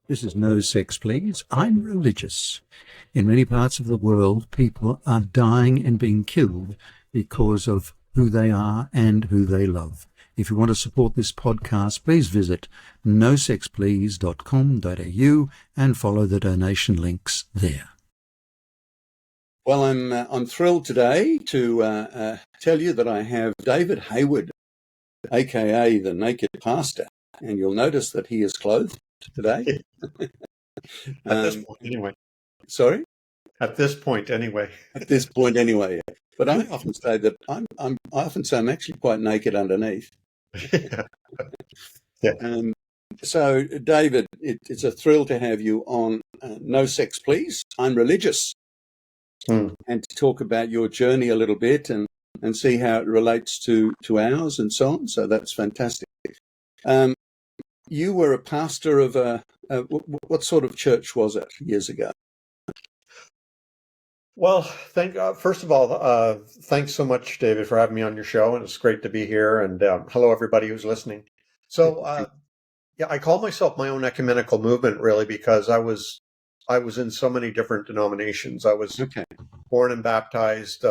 This is No Sex, Please. I'm religious. In many parts of the world, people are dying and being killed because of who they are and who they love. If you want to support this podcast, please visit nosexplease.com.au and follow the donation links there. Well, I'm thrilled today to tell you that I have David Haywood, aka the Naked Pastor, and you'll notice that he is clothed today. At this point, anyway. Sorry? At this point, anyway. At this point, anyway. But I often say that I often say I'm actually quite naked underneath. Yeah. So, David, it's a thrill to have you on No Sex, Please. I'm religious. And to talk about your journey a little bit and see how it relates to ours and so on. So that's fantastic. You were a pastor of what sort of church was it years ago? Well, first of all, thanks so much, David, for having me on your show, and it's great to be here. And hello, everybody who's listening. So, I call myself my own ecumenical movement, really, because I was in so many different denominations. I was born and baptized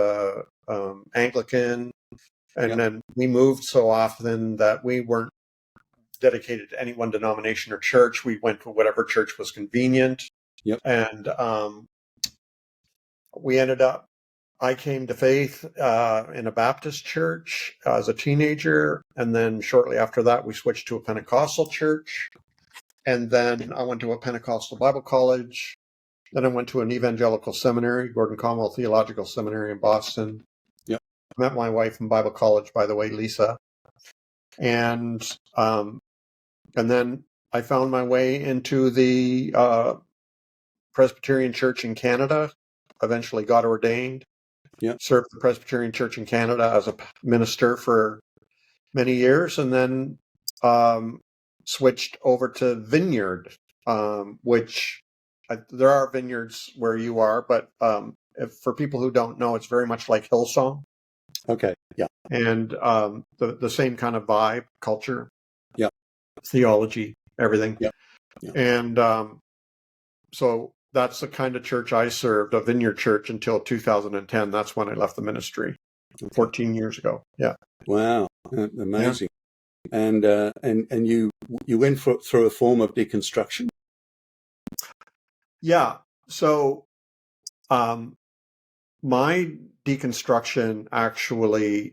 Anglican, and then we moved so often that we weren't dedicated to any one denomination or church. We went to whatever church was convenient. And I came to faith in a Baptist church as a teenager. And then shortly after that, we switched to a Pentecostal church. And then I went to a Pentecostal Bible college. Then I went to an evangelical seminary, Gordon Conwell Theological Seminary in Boston. I met my wife in Bible college, by the way, Lisa. And then I found my way into the Presbyterian Church in Canada, eventually got ordained, served the Presbyterian Church in Canada as a minister for many years, and then switched over to Vineyard, which there are vineyards where you are, but for people who don't know, it's very much like Hillsong. And the same kind of vibe, culture, theology, everything. And so that's the kind of church I served, a Vineyard Church, until 2010. That's when I left the ministry 14 years ago. Wow, amazing. And you went through a form of deconstruction. So my deconstruction actually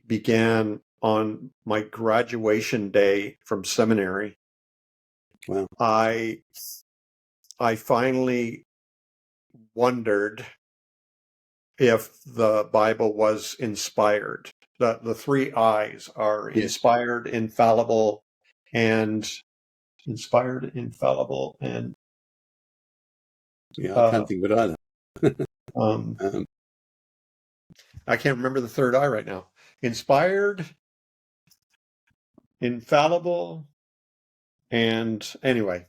began on my graduation day from seminary. Wow. I finally wondered if the Bible was inspired. The three I's are inspired, infallible, and inspired, infallible, and I can't think of it either. I can't remember the third I right now. Inspired, infallible, and anyway,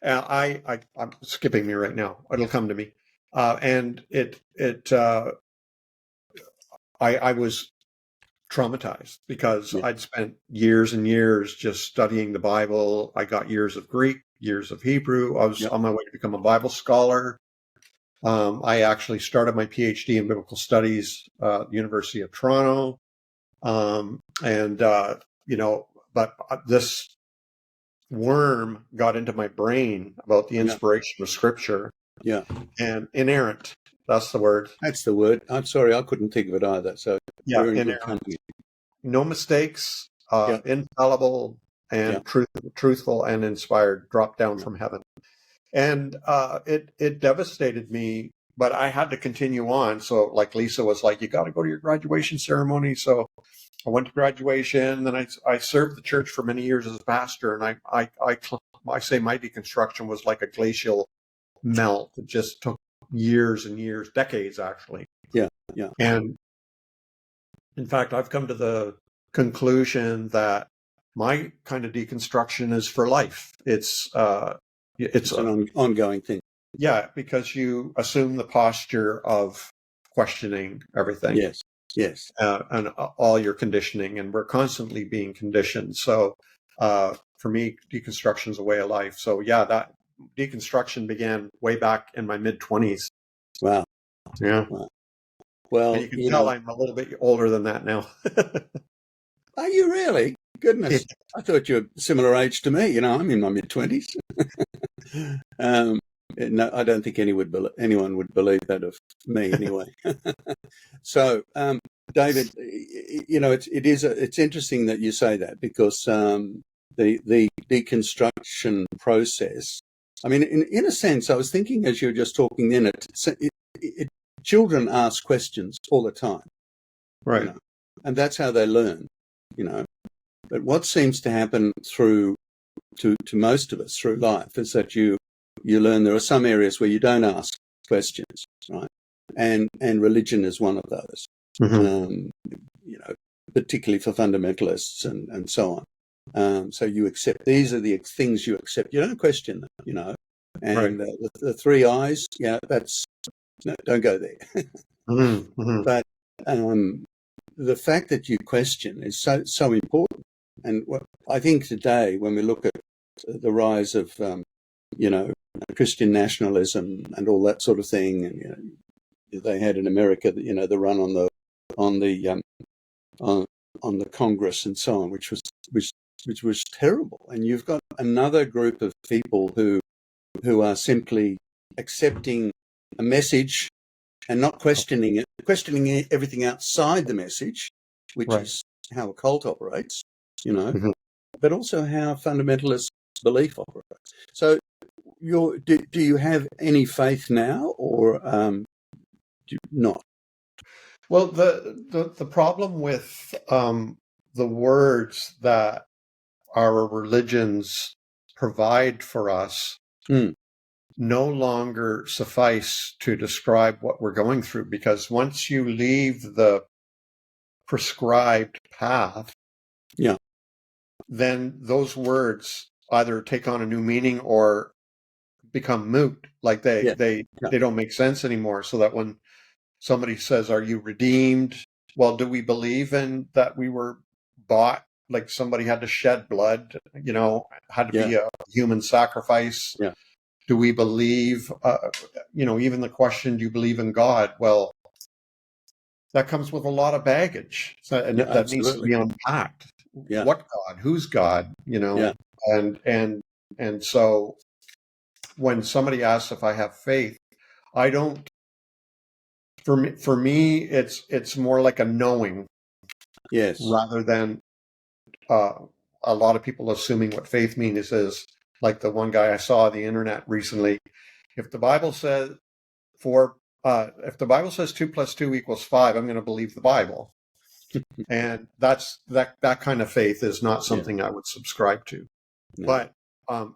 I'm skipping me right now. It'll come to me. And I was traumatized because I'd spent years and years just studying the Bible. I got years of Greek, years of Hebrew. I was on my way to become a Bible scholar. I actually started my PhD in biblical studies at the University of Toronto. But this worm got into my brain about the inspiration of Scripture. And inerrant. That's the word. That's the word. I'm sorry, I couldn't think of it either. So inerrant. No mistakes, infallible, and truthful and inspired, dropped down from heaven. And it devastated me, but I had to continue on. So like Lisa was like, you got to go to your graduation ceremony. So I went to graduation, then I served the church for many years as a pastor. And I say my deconstruction was like a glacial melt. It just took years and years, decades actually. And in fact, I've come to the conclusion that my kind of deconstruction is for life. It's an ongoing thing. Because you assume the posture of questioning everything. Yes. And all your conditioning, and we're constantly being conditioned. So for me, deconstruction is a way of life. So deconstruction began way back in my mid-20s. Wow. Yeah. Wow. Well, And you can tell I'm a little bit older than that now. Are you really? Goodness. I thought you were similar age to me. I'm in my mid-20s. No, I don't think anyone would believe that of me anyway. So, David, it's interesting that you say that, because the deconstruction process. I mean, in a sense, I was thinking as you were just talking then, children ask questions all the time, Right. And that's how they learn, But what seems to happen to most of us through life is that you learn there are some areas where you don't ask questions, right? And religion is one of those, Mm-hmm. Particularly for fundamentalists and so on. So you accept, these are the things you accept. You don't question them, And Right. the three eyes, no, don't go there. Mm-hmm. Mm-hmm. But the fact that you question is so important. And I think today, when we look at the rise of Christian nationalism and all that sort of thing, and they had in America, the run on the Congress and so on, which was terrible. And you've got another group of people who are simply accepting a message and not questioning everything outside the message, which Right. is how a cult operates, Mm-hmm. but also how fundamentalist belief operates. So, do you have any faith now, or do you not? Well, the problem with the words that our religions provide for us Mm. no longer suffice to describe what we're going through, because once you leave the prescribed path, Yeah, then those words either take on a new meaning or become moot. Like yeah, yeah, they don't make sense anymore. So that when somebody says, "Are you redeemed?" Well, do we believe in that we were bought? Like somebody had to shed blood, had to yeah, be a human sacrifice. yeah, Do we believe, even the question, do you believe in God? Well, that comes with a lot of baggage, and yeah, that needs to absolutely. be unpacked. Yeah, What God? Who's God? yeah, And so when somebody asks if I have faith, I don't. For me, it's more like a knowing yes, rather than uh, a lot of people assuming what faith means is like the one guy I saw on the internet recently. If the Bible says if the Bible says 2 + 2 = 5, I'm going to believe the Bible. And that kind of faith is not yeah, something I would subscribe to. no, But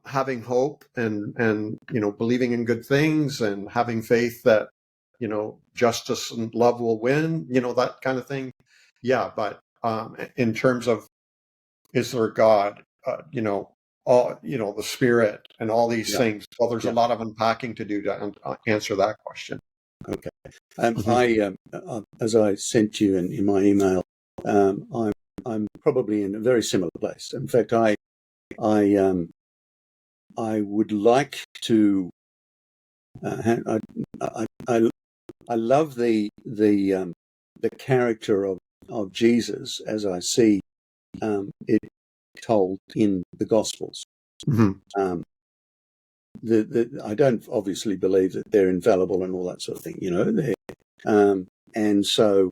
having hope and believing in good things and having faith that justice and love will win, that kind of thing. Yeah, but in terms of is there a God, all the spirit and all these yeah, things. Well, there's a yeah. lot of unpacking to do to answer that question. Okay. Mhm. As I sent you in my email, I'm probably in a very similar place. In fact, I would like to. I love the character of Jesus as I see it told in the Gospels. Mhm. Um, I don't obviously believe that they're infallible and all that sort of thing. And so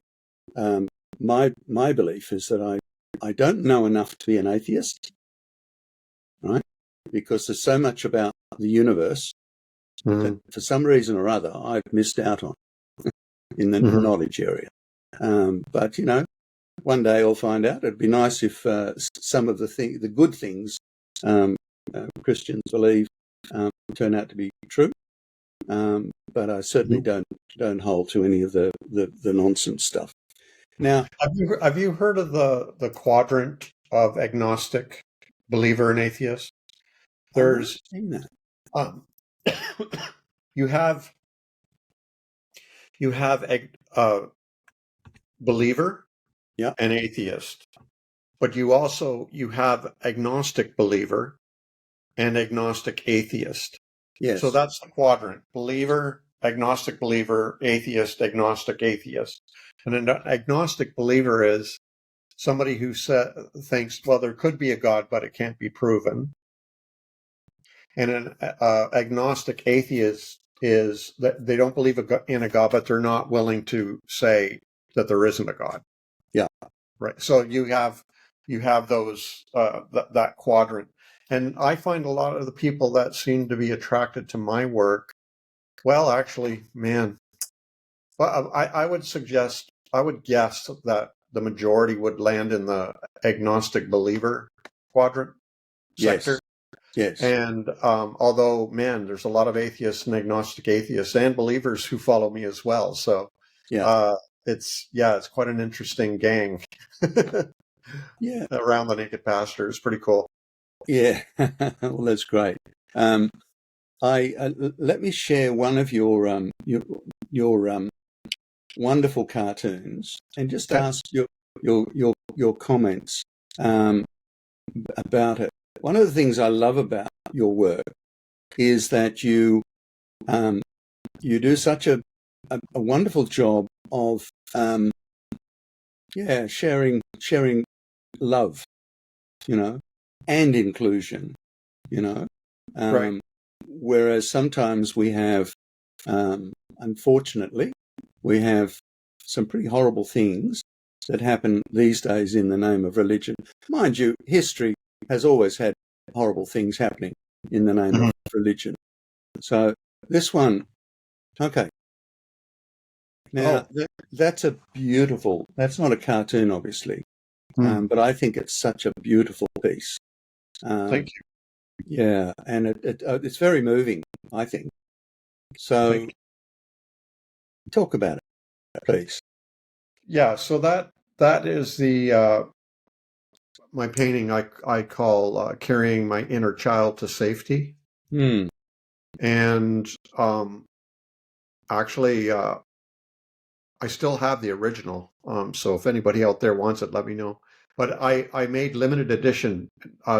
my belief is that I don't know enough to be an atheist, right? Because there's so much about the universe that Mhm. for some reason or other I've missed out on in the Mhm. knowledge area. But one day I'll find out. It'd be nice if some of the good things Christians believe turn out to be true. But I certainly Mhm. don't hold to any of the nonsense stuff. Now, Have you heard of the quadrant of agnostic, believer, and atheist? I might There's have seen that. um, you have a believer Yeah, and atheist, but you have agnostic believer and agnostic atheist. Yes. So that's the quadrant: believer, agnostic believer, atheist, agnostic atheist. And an agnostic believer is somebody who thinks, well, there could be a God, but it can't be proven. And an agnostic atheist is that they don't believe in a God, but they're not willing to say that there isn't a God. Yeah. Right. So you have those that quadrant, and I find a lot of the people that seem to be attracted to my work. Well, actually, man, well, I would guess that the majority would land in the agnostic believer quadrant sector. Yes. Yes. And although, man, there's a lot of atheists and agnostic atheists and believers who follow me as well. So Yeah. it's quite an interesting gang Yeah. around the Naked Pastor. It's pretty cool. Yeah. Well, that's great. I let me share one of your wonderful cartoons and just Okay. ask your comments about it. One of the things I love about your work is that you do such a wonderful job of sharing love, and inclusion, Right. whereas sometimes we have, unfortunately, we have some pretty horrible things that happen these days in the name of religion. Mind you, history has always had horrible things happening in the name Mhm. of religion. So this one, okay. Now, that's not a cartoon, obviously, but I think it's such a beautiful piece. Thank you. Yeah, and it's very moving, I think. So talk about it, please. Yeah, so that is the my painting I call carrying my inner child to safety. Hmm. And actually, I still have the original. So if anybody out there wants it, let me know. But I made limited edition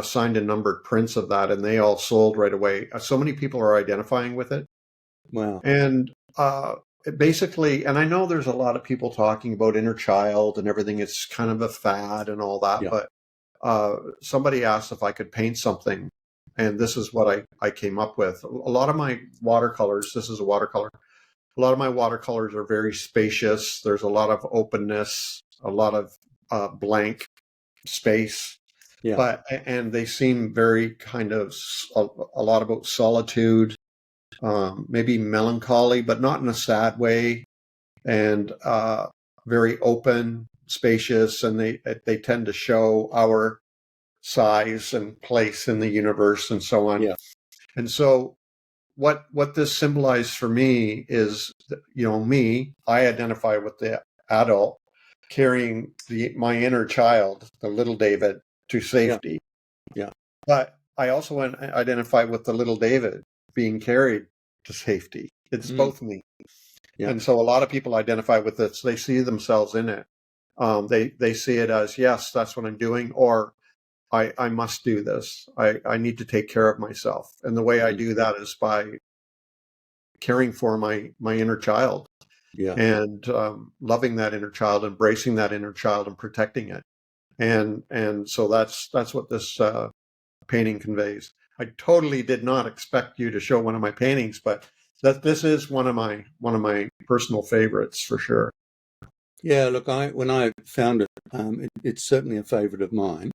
signed and numbered prints of that, and they all sold right away. So many people are identifying with it. Wow. And basically, and I know there's a lot of people talking about inner child and everything. It's kind of a fad and all that. Yeah. But somebody asked if I could paint something, and this is what I came up with. A lot of my watercolors, this is a watercolor. A lot of my watercolors are very spacious. There's a lot of openness, a lot of blank space. Yeah. And they seem very kind of a lot about solitude, maybe melancholy, but not in a sad way, and very open, spacious, and they tend to show our size and place in the universe and so on. Yeah. And so what this symbolized for me is, me, I identify with the adult carrying my inner child, the little David, to safety. Yeah. But I also identify with the little David being carried to safety. It's both me. Yeah. And so a lot of people identify with this. They see themselves in it. They see it as, yes, that's what I'm doing, or I must do this. I need to take care of myself. And the way I do that is by caring for my inner child, Yeah. and loving that inner child, embracing that inner child, and protecting it. And so that's what this painting conveys. I totally did not expect you to show one of my paintings, but this is one of my personal favorites for sure. Yeah. Look, when I found it, it's certainly a favourite of mine.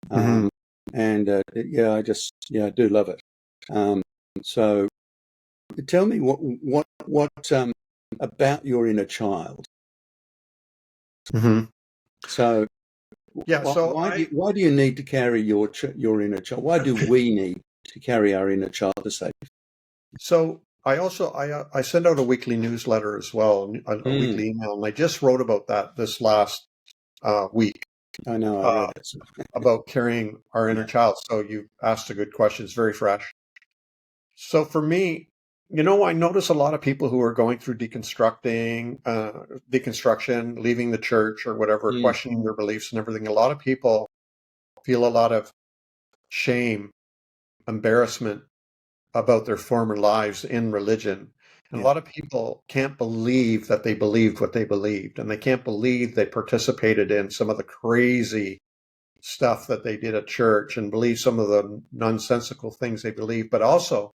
Mm-hmm. And I do love it. So tell me what about your inner child. Mm-hmm. So Yeah. So why do you need to carry your inner child? Why do we need to carry our inner child to safety? So I also I send out a weekly newsletter as well, a weekly email, and I just wrote about that this last week. I know, I read it. About carrying our inner child. So you asked a good question. It's very fresh. So for me, I notice a lot of people who are going through deconstruction, leaving the church or whatever, questioning their beliefs and everything. A lot of people feel a lot of shame, embarrassment about their former lives in religion. And a Yeah. lot of people can't believe that they believed what they believed, and they can't believe they participated in some of the crazy stuff that they did at church and believe some of the nonsensical things they believe. But also,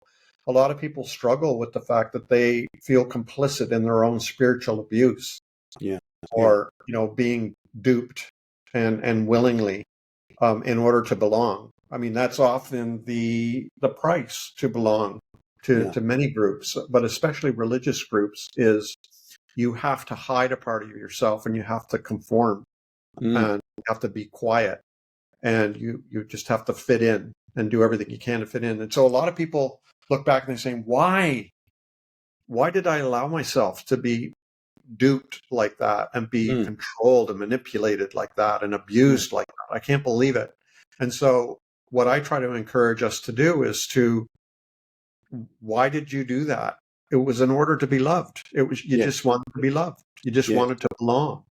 a lot of people struggle with the fact that they feel complicit in their own spiritual abuse, Yeah. Yeah. or being duped and willingly, in order to belong. I mean, that's often the price to belong Yeah. to many groups, but especially religious groups, is you have to hide a part of yourself, and you have to conform, Mm. and you have to be quiet, and you just have to fit in and do everything you can to fit in. And so a lot of people look back and they're saying, why did I allow myself to be duped like that, and be Mm. controlled and manipulated like that, and Yeah. abused like that? I can't believe it. And so what I try to encourage us to do is to, why did you do that? It was in order to be loved. It was, you Yeah. just wanted to be loved. You just Yeah. wanted to belong.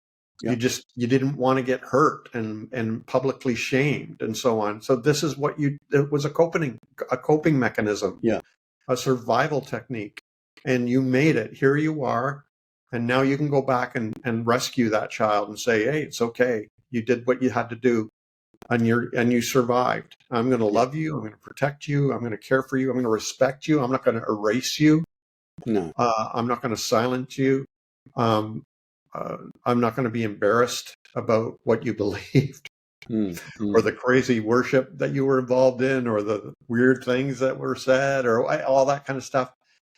Yeah. You didn't want to get hurt and publicly shamed and so on. So this is what it was, a coping mechanism, Yeah. a survival technique. And you made it. Here you are. And now you can go back and rescue that child and say, hey, it's okay. You did what you had to do, and you survived. I'm going to Yeah. love you. I'm going to protect you. I'm going to care for you. I'm going to respect you. I'm not going to erase you. No. I'm not going to silence you. Um, I'm not going to be embarrassed about what you believed, Mm. or Mm. the crazy worship that you were involved in, or the weird things that were said, or all that kind of stuff,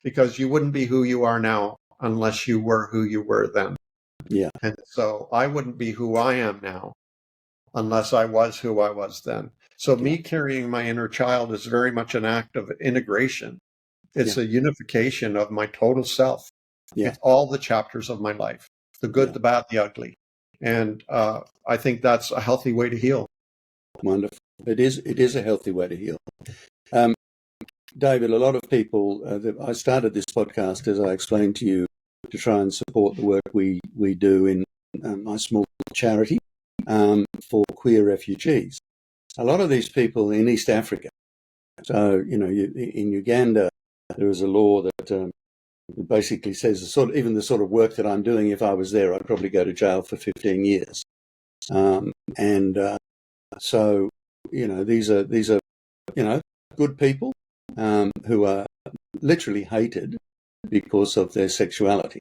because you wouldn't be who you are now unless you were who you were then. Yeah. And so I wouldn't be who I am now unless I was who I was then. So Yeah. me carrying my inner child is very much an act of integration. Yeah. It's a unification of my total self. Yeah. It's all the chapters of my life, the good, Yeah. the bad, the ugly. And I think that's a healthy way to heal. Wonderful. It is. It is a healthy way to heal. Um, David, a lot of people. I started this podcast, as I explained to you, to try and support the work we do in my small charity for queer refugees. A lot of these people in East Africa. So in Uganda, there is a law that basically says even the sort of work that I'm doing. If I was there, I'd probably go to jail for 15 years. And so these are good people who are literally hated because of their sexuality.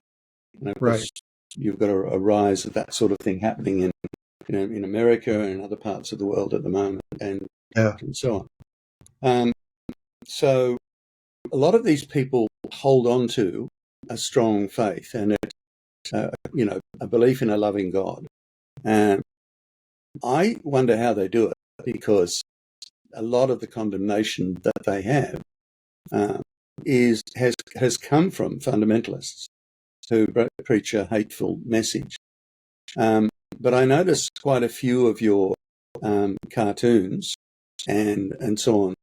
And of Right. course, you've got a rise of that sort of thing happening in America and other parts of the world at the moment, and Yeah. so on. So a lot of these people hold on to a strong faith and a belief in a loving God. And I wonder how they do it, because a lot of the condemnation that they have has come from fundamentalists who preach a hateful message. But I noticed quite a few of your cartoons and so on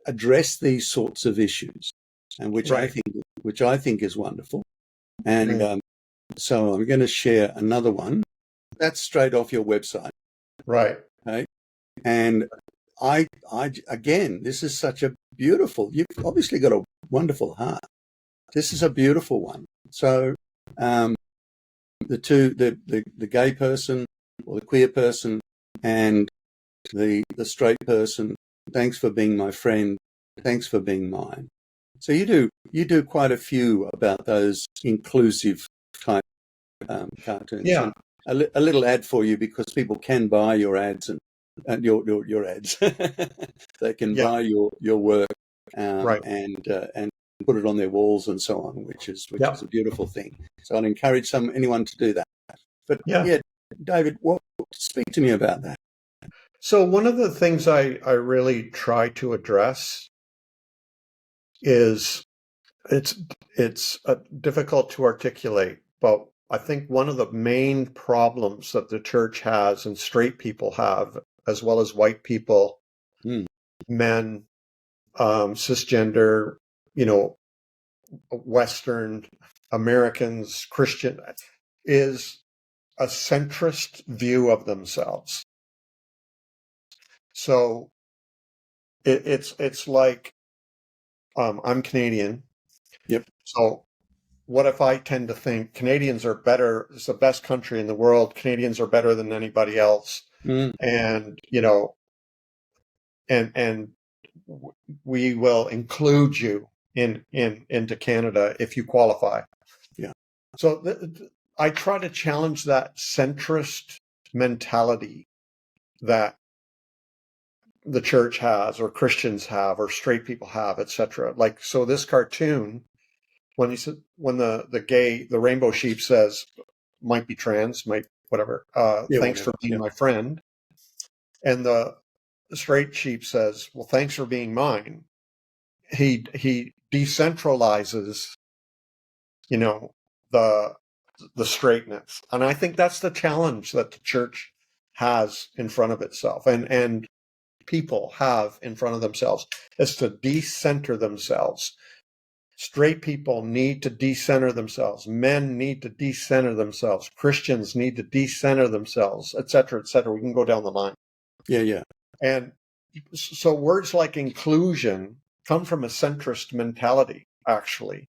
address these sorts of issues, and which Right. I think is wonderful. And Right. so I'm going to share another one that's straight off your website. Right. Okay, and I again, this is such a beautiful. You've obviously got a wonderful heart. This is a beautiful one. So the gay person or the queer person and the straight person. Thanks for being my friend. Thanks for being mine. So you do quite a few about those inclusive type cartoons. Yeah. And a little ad for you, because people can buy your ads and your ads. They can Yeah. buy your work Right. and put it on their walls and so on, which is Yeah. a beautiful thing. So I'd encourage anyone to do that. But Yeah. yeah, David, speak to me about that. So one of the things I really try to address is, it's difficult to articulate, but I think one of the main problems that the church has, and straight people have, as well as white people, Mm. men, cisgender, Western Americans, Christian, is a centrist view of themselves. So it's like I'm Canadian. Yep. So what if I tend to think Canadians are better, it's the best country in the world, Canadians are better than anybody else, Mm. and and we will include you into Canada if you qualify. Yeah. So I try to challenge that centrist mentality that the church has, or Christians have, or straight people have, etc. Like, so this cartoon, when the rainbow sheep says, might be trans, might whatever, Yeah. thanks Whatever. for being Yeah. my friend, and the straight sheep says, well, thanks for being mine. He decentralizes, the straightness, and I think that's the challenge that the church has in front of itself, and people have in front of themselves, is to decenter themselves. Straight people need to decenter themselves. Men need to decenter themselves. Christians need to decenter themselves, et cetera, et cetera. We can go down the line. Yeah. Yeah. And so words like inclusion come from a centrist mentality, actually.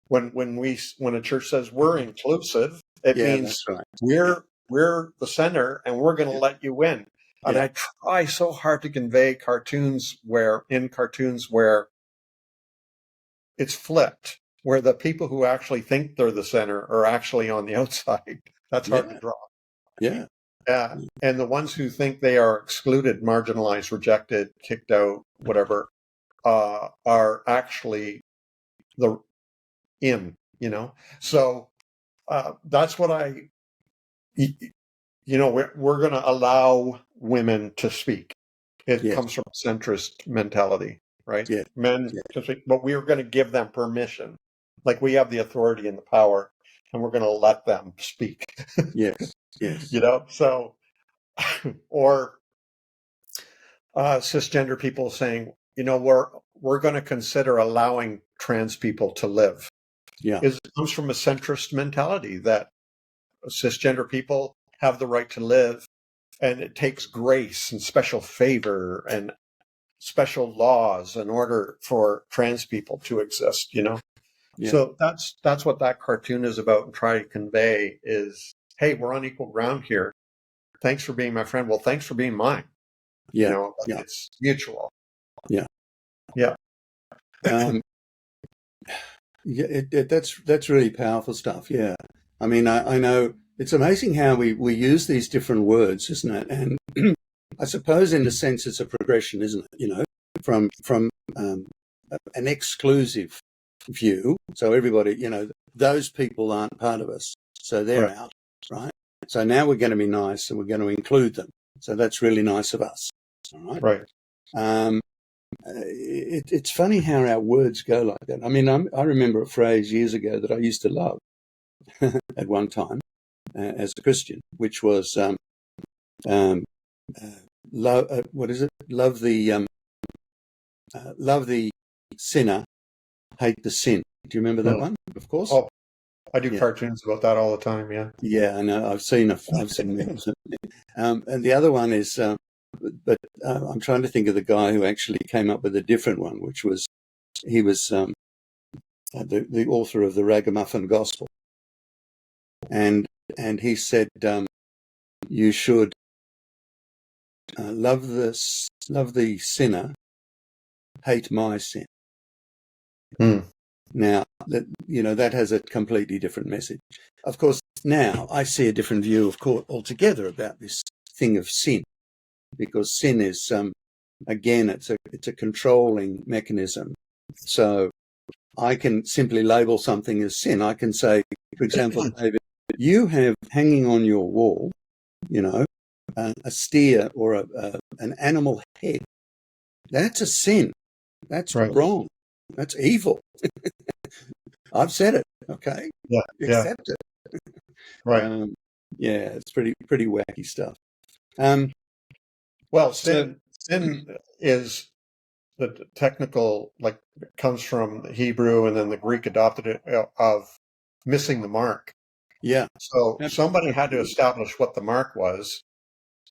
When a church says we're inclusive, it Yeah. means That's right. we're the center and we're going to let you in. And Yeah. I try so hard to convey cartoons where it's flipped, where the people who actually think they're the center are actually on the outside. That's hard to Yeah. draw. Yeah. And the ones who think they are excluded, marginalized, rejected, kicked out, whatever, are actually the So that's what we're going to allow women to speak. It Yes. comes from a centrist mentality, right? Yeah. Men Yeah. can speak, but we are going to give them permission. Like, we have the authority and the power, and we're going to let them speak. Yes. Yes. So, or cisgender people saying, we're going to consider allowing trans people to live. Yeah. It comes from a centrist mentality that cisgender people have the right to live, and it takes grace and special favor and special laws in order for trans people to exist. Yeah. So that's what that cartoon is about, and try to convey is, hey, we're on equal ground here. Thanks for being my friend. Well, thanks for being mine. Yeah. Yeah. It's mutual. Yeah. Yeah. Yeah, that's really powerful stuff. Yeah, I mean, I know it's amazing how we use these different words, isn't it? And I suppose, in a sense, it's a progression, isn't it? From an exclusive view, so everybody, those people aren't part of us, so they're Right. out, right? So now we're going to be nice and we're going to include them. So that's really nice of us, all right? Right. It's funny how our words go like that. I mean, I remember a phrase years ago that I used to love at one time as a Christian, which was love. What is it? Love the sinner, hate the sin. Do you remember that one? Of course. Oh, I do Yeah. cartoons about that all the time. Yeah. Yeah, I know. I've seen memes. And the other one is, but I'm trying to think of the guy who actually came up with a different one, which was, he was the author of the Ragamuffin Gospel, and he said, you should love the sinner, hate my sin. Now that has a completely different message. Of course, now I see a different view, of course, altogether about this thing of sin, because sin is again, it's a controlling mechanism. So I can simply label something as sin. I can say, for example, David, you have hanging on your wall, a steer or an animal head. That's a sin. That's Right. wrong. That's evil. I've said it. Okay. Yeah. Accept it. Right. Yeah, it's pretty wacky stuff. Well, sin is the technical, like, comes from Hebrew, and then the Greek adopted it, of missing the mark. Yeah. So somebody had to establish what the mark was,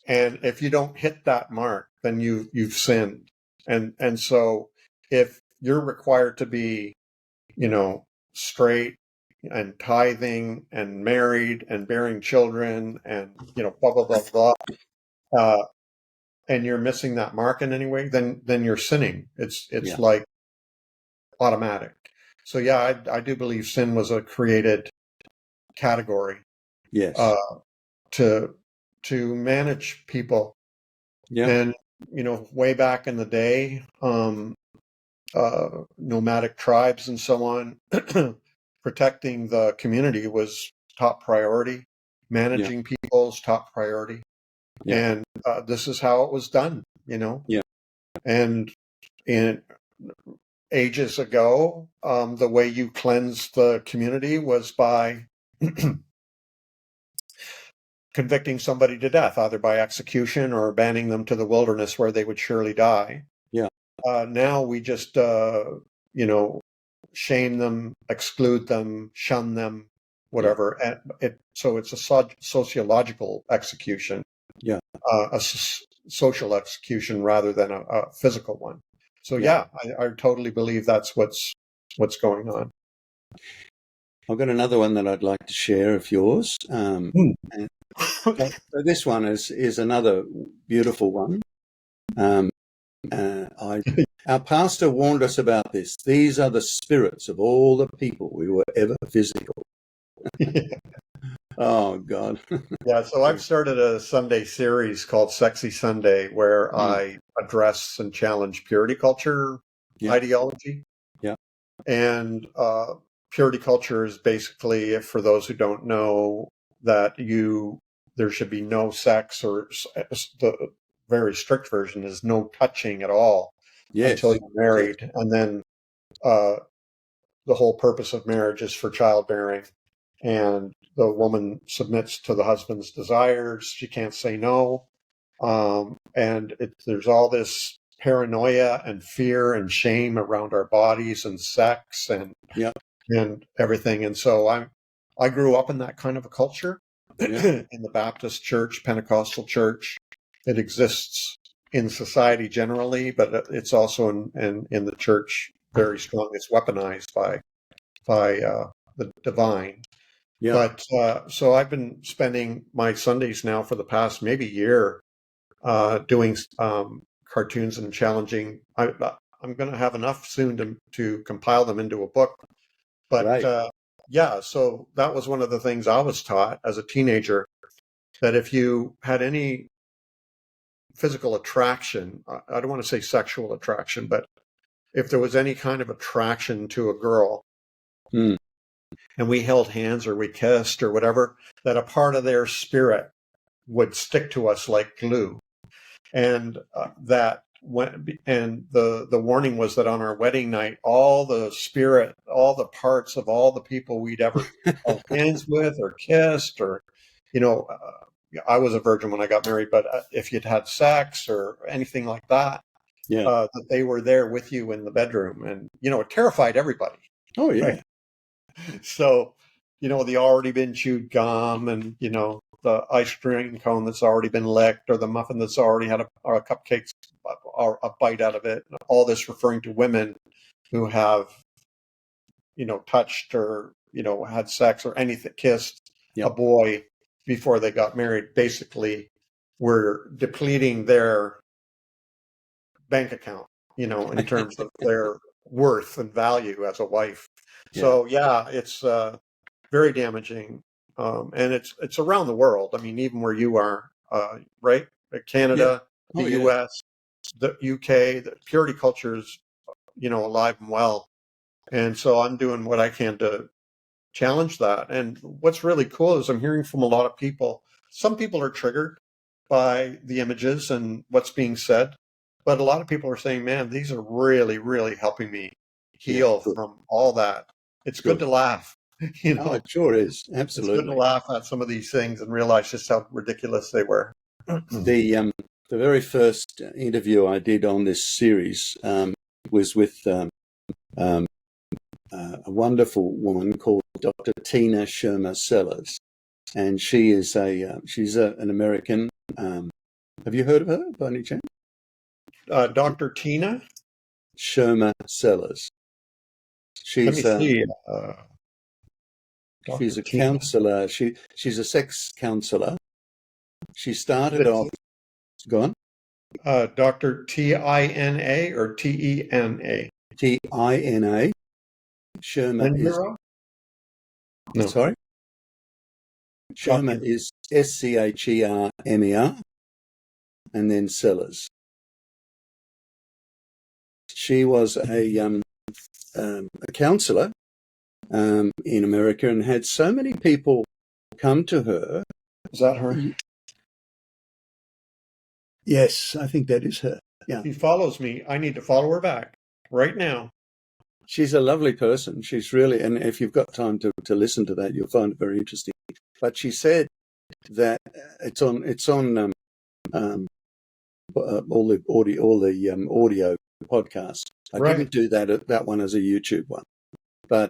and if you don't hit that mark, then you've sinned. And so if you're required to be, straight and tithing and married and bearing children and, blah, blah, blah, blah. And you're missing that mark in any way, then you're sinning. It's like automatic. So yeah, I do believe sin was a created category. Yes. To manage people. Yeah. And way back in the day, nomadic tribes and so on, protecting the community was top priority. Managing people's top priority. Yeah. And this is how it was done. Yeah. And in ages ago, the way you cleansed the community was by convicting somebody to death, either by execution or banning them to the wilderness where they would surely die. Yeah. Now we just, shame them, exclude them, shun them, whatever. Yeah. And so it's a sociological execution. Yeah. A social execution rather than a physical one. So yeah, I totally believe that's what's going on. I've got another one that I'd like to share of yours. So this one is another beautiful one. Our pastor warned us about this. These are the spirits of all the people who were ever physical. Oh, God. Yeah, so I've started a Sunday series called Sexy Sunday where I address and challenge purity culture ideology. Yeah. And purity culture is basically, for those who don't know, that there should be no sex, or the very strict version is no touching at all until you're married. Yes. And then the whole purpose of marriage is for childbearing. And the woman submits to the husband's desires. She can't say no. And there's all this paranoia and fear and shame around our bodies and sex and everything. And so I grew up in that kind of a culture in the Baptist church, Pentecostal church. It exists in society generally, but it's also in the church very strong. It's weaponized by the divine. Yeah. But so I've been spending my Sundays now for the past maybe year doing cartoons and challenging. I'm going to have enough soon to compile them into a book. But so that was one of the things I was taught as a teenager, that if you had any physical attraction, I don't want to say sexual attraction, but if there was any kind of attraction to a girl, and we held hands or we kissed or whatever, that a part of their spirit would stick to us like glue. And the warning was that on our wedding night, all the spirit, all the parts of all the people we'd ever held hands with or kissed, or, I was a virgin when I got married, but if you'd had sex or anything like that, that they were there with you in the bedroom. And, it terrified everybody. Oh, yeah. Right? So, the already been chewed gum and, the ice cream cone that's already been licked, or the muffin that's already had a cupcake or a bite out of it. All this referring to women who have, touched or, had sex or anything, kissed a boy before they got married. Basically, were depleting their bank account, in terms of their worth and value as a wife. So it's very damaging, and it's around the world. I mean, even where you are, right? Canada, the U.S., the U.K., the purity culture is, alive and well. And so I'm doing what I can to challenge that. And what's really cool is I'm hearing from a lot of people. Some people are triggered by the images and what's being said, but a lot of people are saying, "Man, these are really, really helping me heal from all that." It's good to laugh. Oh, it sure is. Absolutely. It's good to laugh at some of these things and realize just how ridiculous they were. The very first interview I did on this series was with a wonderful woman called Dr. Tina Shermer Sellers, and she's an American. Have you heard of her by any chance? Dr. Tina? Sherma Sellers. Let me She's see. she's Dr. a Tina. counselor. She's a sex counselor. She started off. Go on. Dr. Tina or Tena? Tina. Sherma is Lindera? No. sorry. Sherma Dr. is Schermer, and then Sellers. She was a counselor in America and had so many people come to her. Is that her? Yes, I think that is her. Yeah. She follows me. I need to follow her back right now. She's a lovely person. She's really, and if you've got time to listen to that, you'll find it very interesting. But she said that it's on all the audio podcasts. I Right. didn't do that one as a YouTube one, but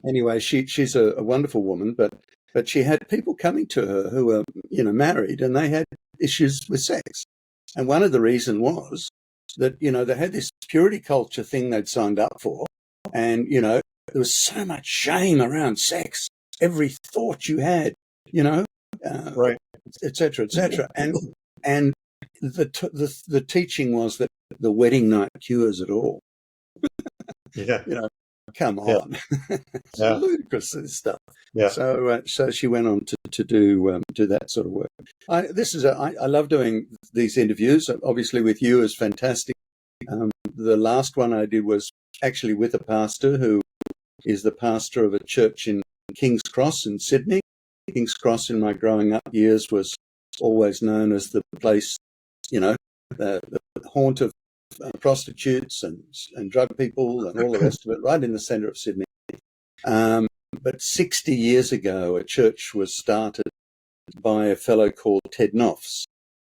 anyway, she's a wonderful woman. But she had people coming to her who were married and they had issues with sex, and one of the reasons was that they had this purity culture thing they'd signed up for, and there was so much shame around sex. Every thought you had, Right. etc., etc., and the teaching was that the wedding night cures it all. Yeah. Come on, it's Yeah. ludicrous, this stuff. Yeah. So she went on to do that sort of work. I love doing these interviews. Obviously, with you is fantastic. The last one I did was actually with a pastor who is the pastor of a church in King's Cross in Sydney. King's Cross in my growing up years was always known as the place, the haunt of prostitutes and drug people and all the rest of it, right in the centre of Sydney. But 60 years ago, a church was started by a fellow called Ted Knopfs,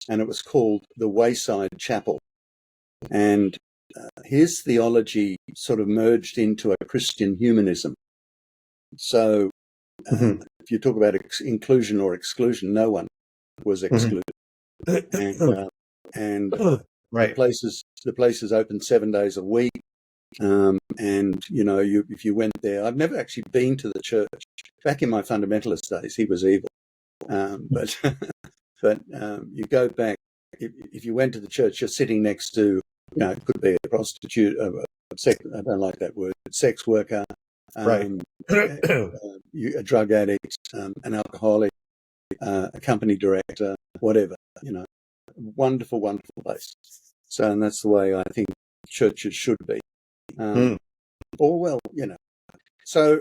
and it was called the Wayside Chapel. And his theology sort of merged into a Christian humanism. So if you talk about inclusion or exclusion, no one was excluded. And Right. the place is open 7 days a week. And if you went there, I've never actually been to the church. Back in my fundamentalist days, he was evil. But you go back. If you went to the church, you're sitting next to, it could be a prostitute, I don't like that word, sex worker, Right. a drug addict, an alcoholic, a company director, whatever. Wonderful, wonderful place. So, and that's the way I think churches should be. Or well, So,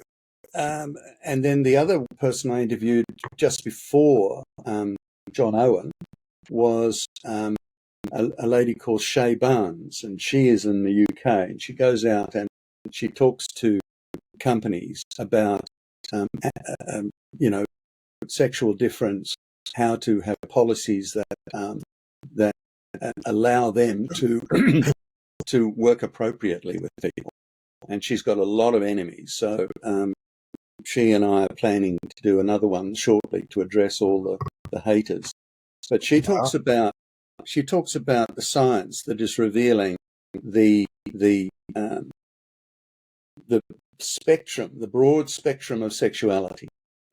and then the other person I interviewed just before John Owen was a lady called Shay Barnes, and she is in the UK, and she goes out and she talks to companies about, sexual difference, how to have policies that allow them to to work appropriately with people. And she's got a lot of enemies. So she and I are planning to do another one shortly to address all the haters. But she talks about the science that is revealing the spectrum, the broad spectrum of sexuality.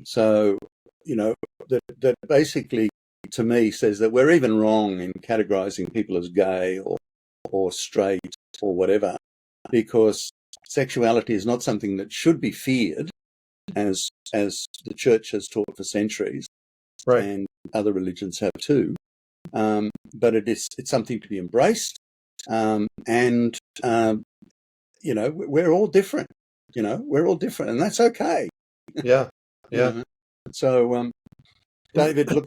So, that basically, to me, says that we're even wrong in categorizing people as gay or straight or whatever, because sexuality is not something that should be feared, as the church has taught for centuries, Right. and other religions have too. But it's something to be embraced, and we're all different. We're all different, and that's okay. Yeah. Yeah. So, David, look,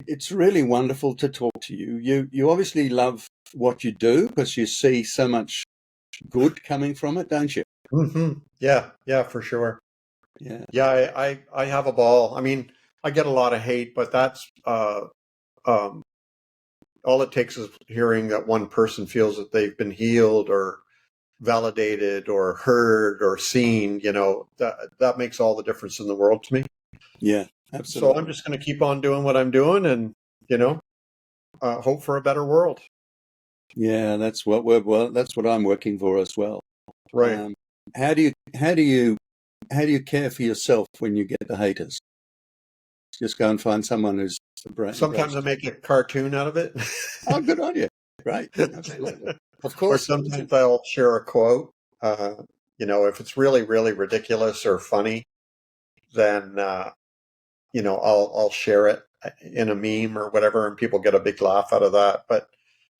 it's really wonderful to talk to you. You obviously love what you do because you see so much good coming from it, don't you? Yeah, for sure. Yeah. Yeah, I have a ball. I mean, I get a lot of hate, but that's all it takes is hearing that one person feels that they've been healed or validated or heard or seen. That makes all the difference in the world to me. Yeah, absolutely. So I'm just going to keep on doing what I'm doing and hope for a better world. Yeah, that's what that's what I'm working for as well. Right. Um, how do you care for yourself when you get the haters? Just go and find someone who's Sometimes I embraced. make a cartoon out of it. Oh, good on you. Great. Absolutely. Of Or course. sometimes I'll share a quote. Uh, if it's really, really ridiculous or funny, then I'll share it in a meme or whatever, and people get a big laugh out of that. But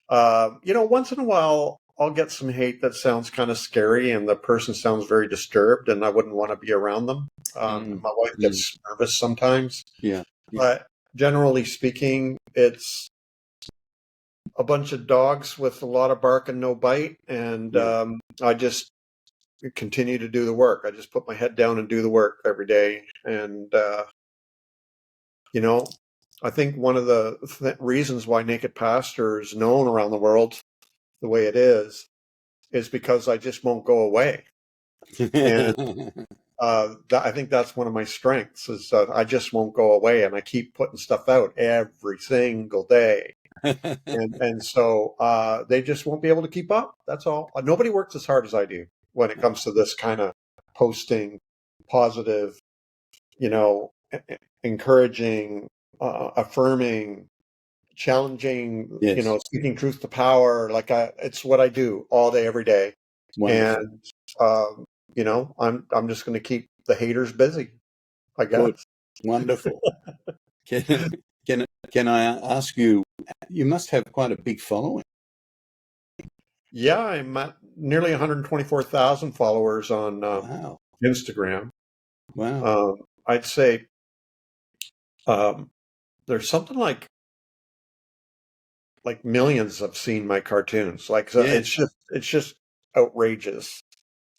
once in a while, I'll get some hate that sounds kind of scary, and the person sounds very disturbed, and I wouldn't want to be around them. Mm, My wife mm, gets nervous sometimes, yeah. Yeah. but generally speaking, it's a bunch of dogs with a lot of bark and no bite, and Yeah. I just continue to do the work. I just put my head down and do the work every day, and you know, I think one of the reasons why Naked Pastor is known around the world the way it is because I just won't go away. And I think that's one of my strengths is that I just won't go away, and I keep putting stuff out every single day. And so they just won't be able to keep up. That's all. Nobody works as hard as I do when it comes to this kind of posting positive, encouraging, affirming, challenging, Yes. speaking truth to power. It's what I do all day, every day. Wonderful. And, I'm just going to keep the haters busy, I Good. guess. Wonderful. Can, can I ask you, you must have quite a big following. Yeah, I'm at nearly 124,000 followers on Wow. Instagram. Wow. I'd say um, there's something like millions have seen my cartoons. Like so Yeah. it's just outrageous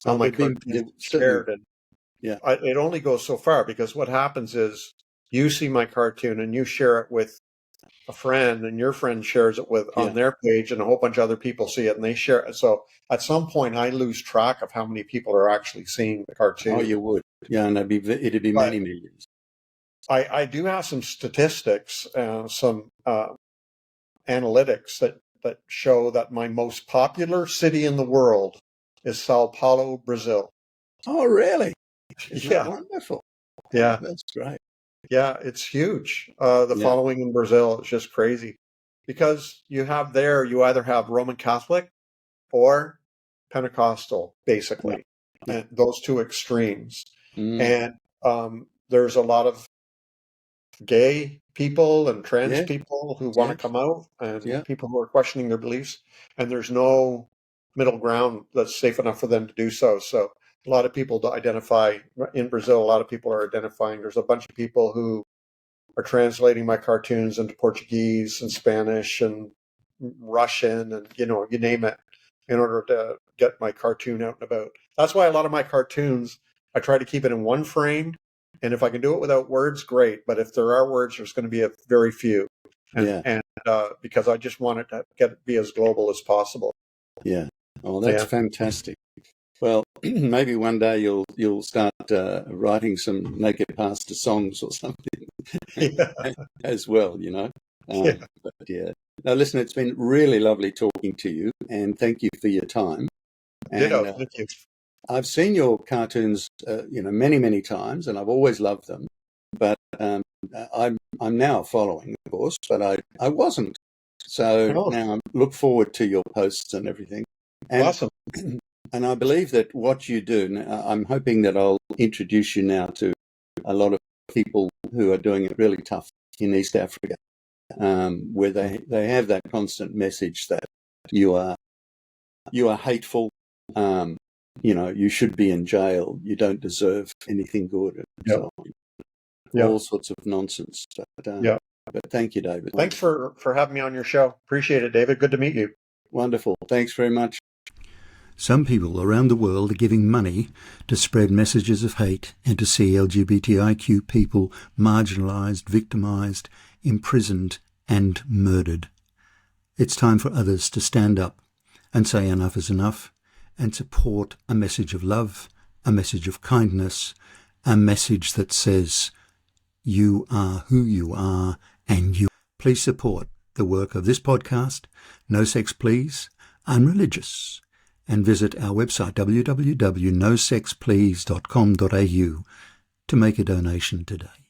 how Oh, my they've cartoons are certainly, shared, and yeah. it only goes so far because what happens is you see my cartoon and you share it with a friend, and your friend shares it with on Yeah. their page, and a whole bunch of other people see it and they share it. So at some point, I lose track of how many people are actually seeing the Oh, cartoon. you would. Yeah, and it'd be But many millions. I do have some statistics, some analytics that show that my most popular city in the world is Sao Paulo, Brazil. Oh, really? Isn't that Yeah, wonderful? Oh, yeah, that's great. yeah. It's huge. The Yeah. following in Brazil is just crazy because you either have Roman Catholic or Pentecostal, Yeah. basically, Yeah. and those two extremes. Mm. And there's a lot of gay people and trans Yes. people who want to Yes. come out, and Yeah. people who are questioning their beliefs, and there's no middle ground that's safe enough for them to do so. So a lot of people identify in Brazil. A lot of people are identifying. There's a bunch of people who are translating my cartoons into Portuguese and Spanish and Russian, and you name it, in order to get my cartoon out and about. That's why a lot of my cartoons, I try to keep it in one frame, and if I can do it without words, great. But if there are words, there's going to be a very few, and Yeah. because I just want it to be as global as possible. Yeah. Oh, that's Yeah, fantastic. Well, maybe one day you'll start writing some Naked Pastor songs or something yeah, as well, yeah. But yeah. Now, listen, it's been really lovely talking to you, and thank you for your time. And Ditto. Thank you. I've seen your cartoons, many, many times, and I've always loved them. But I'm now following, of course, but I wasn't. So Oh, now I look forward to your posts and everything. And awesome. and I believe that what you do, I'm hoping that I'll introduce you now to a lot of people who are doing it really tough in East Africa, where they have that constant message that you are hateful, you should be in jail, you don't deserve anything good, and Yeah, so on. yeah, All sorts of nonsense. yeah. But thank you, David. Thanks for having me on your show. Appreciate it, David. Good to meet you. Wonderful. Thanks very much. Some people around the world are giving money to spread messages of hate and to see LGBTIQ people marginalised, victimised, imprisoned and murdered. It's time for others to stand up and say enough is enough and support a message of love, a message of kindness, a message that says you are who you are and you. Please support the work of this podcast, No Sex Please, Unreligious, and visit our website www.nosexplease.com.au to make a donation today.